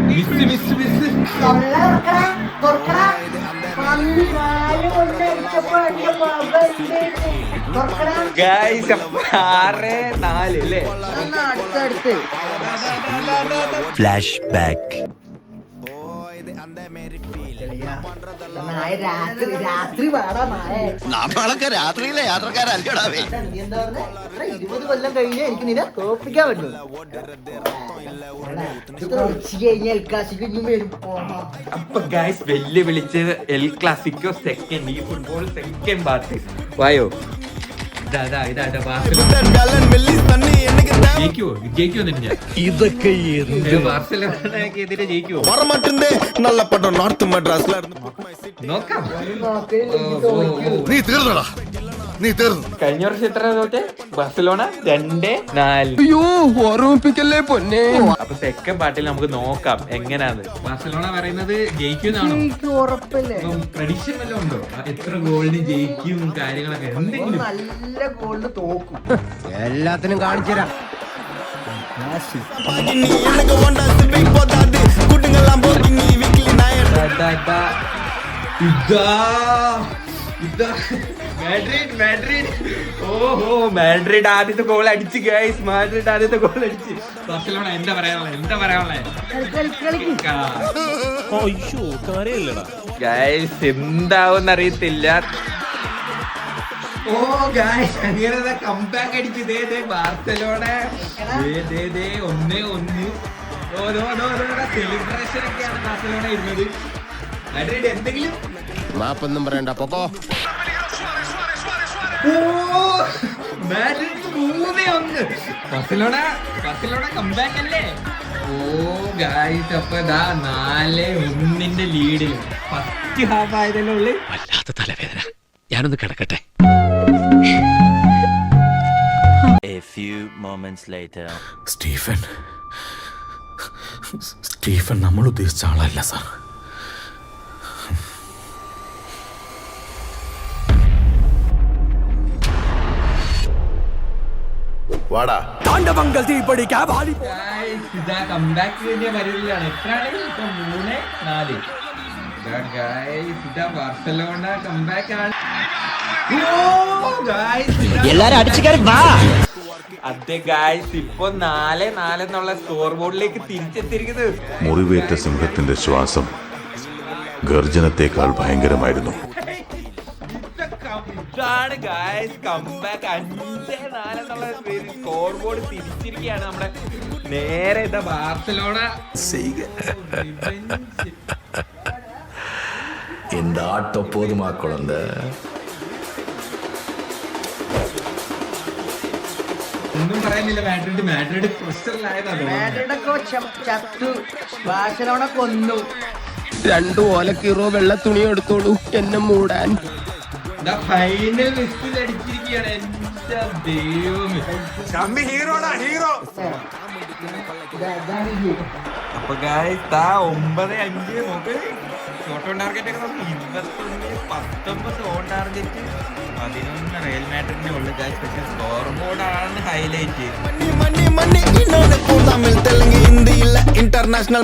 Miss miss miss guys 6-4 അല്ലേ? Flash back. നമ്മളൊക്കെ രാത്രിയിലെ യാത്രക്കാരല്ലേടാവേ. 20 കൊല്ലം കഴിഞ്ഞ് എനിക്ക് നിന്നെ തോപ്പിക്കാൻ പറ്റും. അപ്പൊ ഗൈസ് വെല്ലുവിളിച്ച് എൽ ക്ലാസിക്കോ സെക്കൻഡ്, ഈ ഫുട്ബോൾ സെക്കൻഡ് പാർട്ട്. വായോ ഇതൊക്കെ ബാർസലോണക്കെതിരെ ജയിക്കുവോ നല്ല പട്ടം നോർത്ത് മദ്രാസിൽ നോക്കാം. നീ തീർന്നടാ, നീ തീർന്നു. കഴിഞ്ഞ വർഷം എത്ര തോറ്റെ? ബാർസലോണ 2-4. ഓർമ്മിപ്പിക്കല്ലേ പൊന്നെ. അപ്പൊ സെക്കൻഡ് പാർട്ടിൽ നമുക്ക് നോക്കാം എങ്ങനെയാന്ന്. ബാർസലോണ പറയുന്നത് ജയിക്കുന്നാണോ? പ്രഡിക്ഷൻ വല്ലതും ഉണ്ടോ? എത്ര ഗോളിന് ജയിക്കും കാര്യങ്ങളൊക്കെ എന്തെങ്കിലും? നല്ല ഗോളിന് തോക്കും. എല്ലാത്തിനും കാണിച്ചുതരാം. മാഡ്രിഡ് ആദ്യത്തെ ഗോൾ അടിച്ച് ഗൈസ്. മാഡ്രിഡ് ആദ്യത്തെ ഗോൾ അടിച്ച്. ബാർസലോണ എന്താ പറയാനുള്ളത്? ഗൈസ് എന്താവും അറിയത്തില്ല. ഓ ഗൈസ് അങ്ങനെ കംബാക്ക് അടിച്ചു. ബാർസലോണ 1-1. സെലിബ്രേഷൻ ഒക്കെയാണ് ബാർസലോണ ഇരുന്നത്. മാഡ്രിഡ് എന്തെങ്കിലും മാപ്പൊന്നും പറയണ്ട പൊക്കോ. ബാർസലോണ കംബാക്ക് അല്ലേ? ഓ ഗൈസ് അപ്പൊ 4-1 ലീഡിൽ ഫസ്റ്റ് ഹാഫ് ആയതല്ലേ ഉള്ളു. വല്ലാത്ത തലവേദന, ഞാനൊന്ന് കിടക്കട്ടെ. A few moments later. Stephen നമ്മൾ ഉദ്ദേശിച്ച ആളല്ല സാർ. വാടാ താണ്ഡവങ്ങൾ തീപിടിക്കാൻ ഇതാ കംബാക്ക് വേണ്ടിയ പരിപാടിയിലാണ്. എത്രയാണ് ഇപ്പൊ? 3-4. ഇതാ ബാർസലോണ കംബാക്ക് ആണ്. എല്ലാരും അടിച്ചു കയറി വാ. അതെ ഗായ്സ് ഇപ്പൊ 4-4 എന്നുള്ള സ്കോർ ബോർഡിലേക്ക് തിരിച്ചെത്തിയിരിക്കുന്നത്. മുറിവേറ്റ സിംഹത്തിന്റെ ശ്വാസം ഗർജനത്തെക്കാൾ ഭയങ്കരമായിരുന്നു. ഇതാണ് ഗായ്സ് കംബാക്ക്. 5-4 എന്നുള്ള സ്കോർ ബോർഡ് തിരിച്ചിരിക്കുകയാണ് നമ്മുടെ നേരെ. ഇതാ ബാർസലോണ இந்த ஆட்டம் போதுமா குழந்தை? ഒന്നും പറയാനില്ല. മാഡ്രിഡ് പ്രഷറിലായതാണ്. ചത്തു. ബാർസലോണ കൊന്നു. 2 ഓലക്കീറോ വെള്ള തുണി എടുത്തോളൂ എന്നെ മൂടാൻ. Final whistle അടിച്ചിരിക്കുകയാണ്. എന്റെ ദൈവമേ, അപ്പൊ ഗായ്സ് 9-5 നോക്ക്. ഷോട്ട് ഓൺ ടാർഗറ്റ് ഒക്കെ നോക്കി 21-19 ഓൺ ടാർഗറ്റ് 11 റയൽ മാഡ്രിഡിനെ ഉള്ളു ഗായ്സ്. പക്ഷെ സ്കോർ ബോർഡാണ് ഹൈലൈറ്റ്. തമിഴ് തെലുങ്ക് ഹിന്ദി ഇല്ല ഇന്റർനാഷണൽ